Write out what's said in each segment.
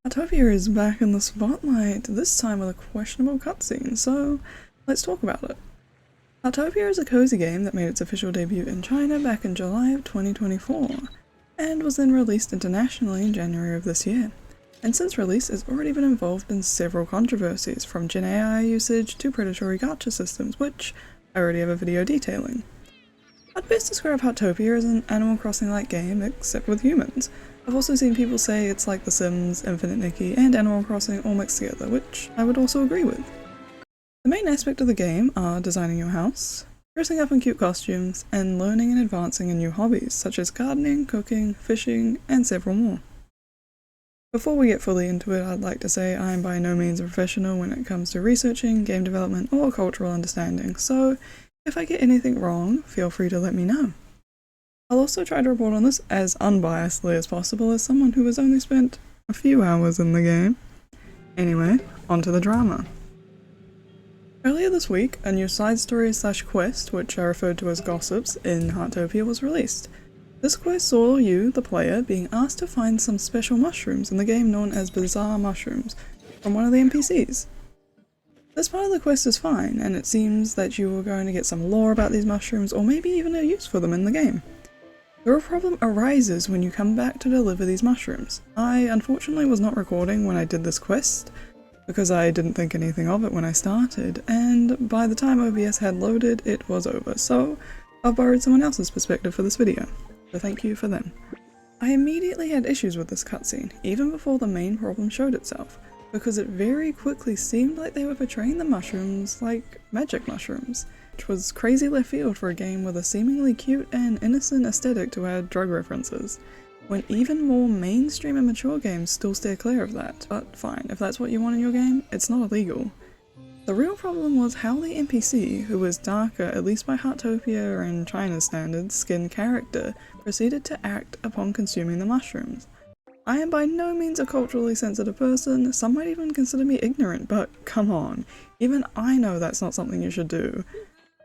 Heartopia is back in the spotlight, this time with a questionable cutscene, so let's talk about it. Heartopia is a cozy game that made its official debut in China back in July of 2024, and was then released internationally in January of this year. And since release, it's already been involved in several controversies, from Gen AI usage to predatory gacha systems, which I already have a video detailing. I'd best describe Heartopia as an Animal Crossing-like game, except with humans. I've also seen people say it's like The Sims, Infinite Nikki, and Animal Crossing all mixed together, which I would also agree with. The main aspect of the game are designing your house, dressing up in cute costumes, and learning and advancing in new hobbies such as gardening, cooking, fishing, and several more. Before we get fully into it, I'd like to say I am by no means a professional when it comes to researching, game development, or cultural understanding, so if I get anything wrong, feel free to let me know. I'll also try to report on this as unbiasedly as possible as someone who has only spent a few hours in the game. Anyway, onto the drama. Earlier this week, a new side story / quest, which are referred to as gossips, in Heartopia was released. This quest saw you, the player, being asked to find some special mushrooms in the game known as bizarre mushrooms from one of the NPCs. This part of the quest is fine, and it seems that you are going to get some lore about these mushrooms or maybe even a use for them in the game. The real problem arises when you come back to deliver these mushrooms. I unfortunately was not recording when I did this quest, because I didn't think anything of it when I started, and by the time OBS had loaded, it was over, so I've borrowed someone else's perspective for this video, so thank you for them. I immediately had issues with this cutscene, even before the main problem showed itself, because it very quickly seemed like they were portraying the mushrooms like magic mushrooms, which was crazy left field for a game with a seemingly cute and innocent aesthetic to add drug references, when even more mainstream and mature games still steer clear of that. But fine, if that's what you want in your game, it's not illegal. The real problem was how the NPC, who was darker, at least by Heartopia and China's standards, skinned character, proceeded to act upon consuming the mushrooms. I am by no means a culturally sensitive person, some might even consider me ignorant, but come on, even I know that's not something you should do.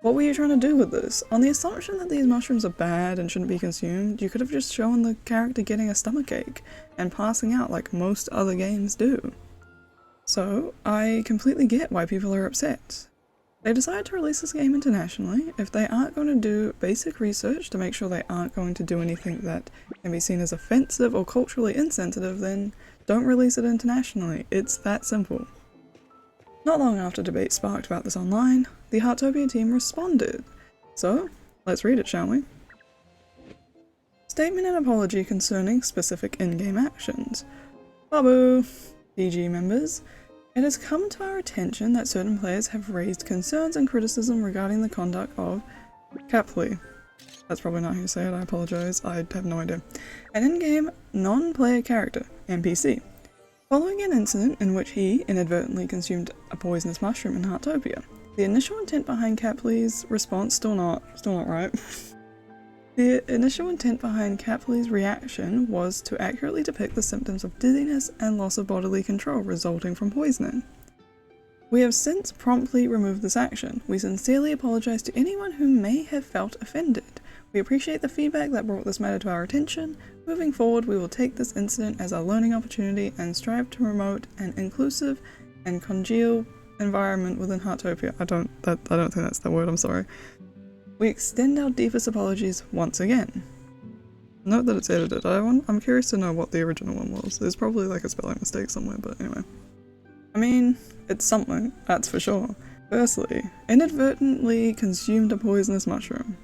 What were you trying to do with this? On the assumption that these mushrooms are bad and shouldn't be consumed, you could have just shown the character getting a stomachache and passing out like most other games do. So, I completely get why people are upset. They decided to release this game internationally. If they aren't going to do basic research to make sure they aren't going to do anything that can be seen as offensive or culturally insensitive, then don't release it internationally. It's that simple. Not long after debate sparked about this online, the Heartopia team responded. So, let's read it, shall we? Statement and apology concerning specific in-game actions. Babu! DG members, it has come to our attention that certain players have raised concerns and criticism regarding the conduct of Capley. That's probably not how you say it, I apologize, I have no idea. An in-game, non-player character, NPC. Following an incident in which he inadvertently consumed a poisonous mushroom in Heartopia. The initial intent behind Capley's response still not right. The initial intent behind Capley's reaction was to accurately depict the symptoms of dizziness and loss of bodily control resulting from poisoning. We have since promptly removed this action. We sincerely apologize to anyone who may have felt offended. We appreciate the feedback that brought this matter to our attention. Moving forward, we will take this incident as a learning opportunity and strive to promote an inclusive and congenial environment within Heartopia. I don't think that's the word, I'm sorry. We extend our deepest apologies once again. Note that it's edited. I'm curious to know what the original one was. There's probably like a spelling mistake somewhere, but anyway. I mean, it's something, that's for sure. Firstly, inadvertently consumed a poisonous mushroom.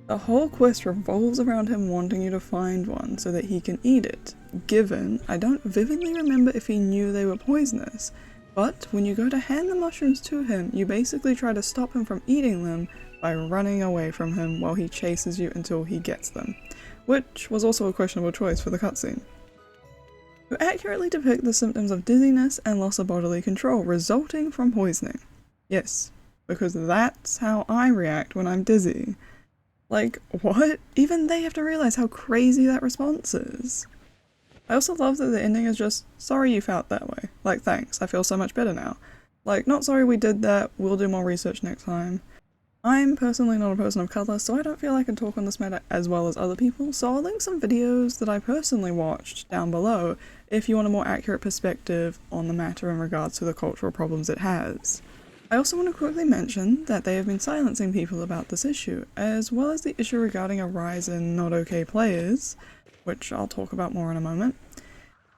The whole quest revolves around him wanting you to find one so that he can eat it, given I don't vividly remember if he knew they were poisonous, but when you go to hand the mushrooms to him, you basically try to stop him from eating them by running away from him while he chases you until he gets them, which was also a questionable choice for the cutscene. To accurately depict the symptoms of dizziness and loss of bodily control resulting from poisoning. Yes, because that's how I react when I'm dizzy. Like, what? Even they have to realize how crazy that response is. I also love that the ending is just, sorry you felt that way. Like, thanks, I feel so much better now. Like, not sorry we did that, we'll do more research next time. I'm personally not a person of colour, so I don't feel I can talk on this matter as well as other people, so I'll link some videos that I personally watched down below if you want a more accurate perspective on the matter in regards to the cultural problems it has. I also want to quickly mention that they have been silencing people about this issue, as well as the issue regarding a rise in not okay players, which I'll talk about more in a moment.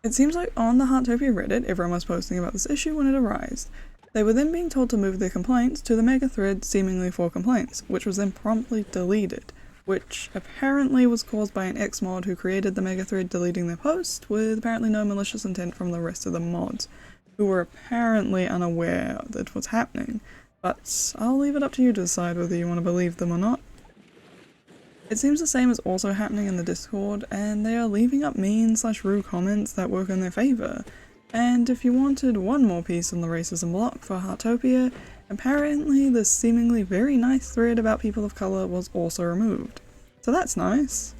It seems like on the Heartopia Reddit, everyone was posting about this issue when it arose. They were then being told to move their complaints to the mega thread seemingly for complaints, which was then promptly deleted, which apparently was caused by an ex-mod who created the mega thread deleting their post, with apparently no malicious intent from the rest of the mods, who were apparently unaware that was happening, but I'll leave it up to you to decide whether you want to believe them or not. It seems the same is also happening in the Discord, and they are leaving up mean/rude comments that work in their favour. And if you wanted one more piece on the racism block for Heartopia, apparently the seemingly very nice thread about people of colour was also removed. So that's nice.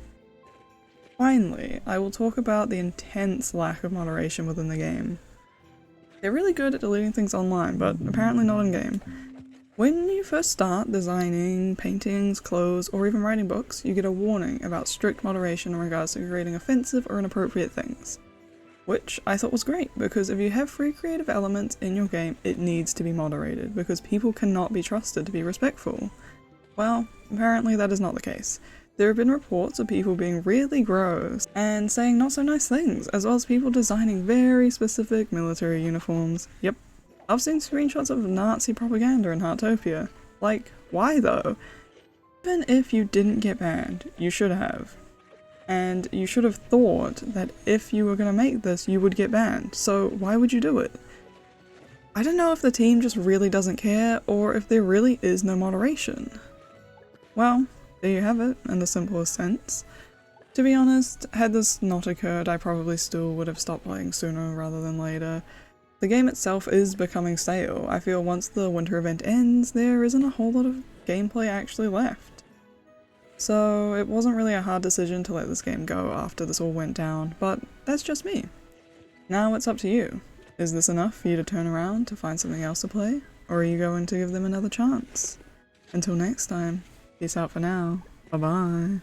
Finally, I will talk about the intense lack of moderation within the game. They're really good at deleting things online, but apparently not in-game. When you first start designing paintings, clothes, or even writing books, you get a warning about strict moderation in regards to creating offensive or inappropriate things. Which I thought was great, because if you have free creative elements in your game, it needs to be moderated, because people cannot be trusted to be respectful. Well, apparently that is not the case. There have been reports of people being really gross and saying not so nice things, as well as people designing very specific military uniforms. Yep, I've seen screenshots of Nazi propaganda in Heartopia. Like, why though? Even if you didn't get banned, you should have. And you should have thought that if you were going to make this, you would get banned, so why would you do it? I don't know if the team just really doesn't care, or if there really is no moderation. Well, there you have it, in the simplest sense. To be honest, had this not occurred, I probably still would have stopped playing sooner rather than later. The game itself is becoming stale. I feel once the winter event ends, there isn't a whole lot of gameplay actually left. So it wasn't really a hard decision to let this game go after this all went down, but that's just me. Now it's up to you. Is this enough for you to turn around to find something else to play, or are you going to give them another chance? Until next time, peace out for now. Bye bye.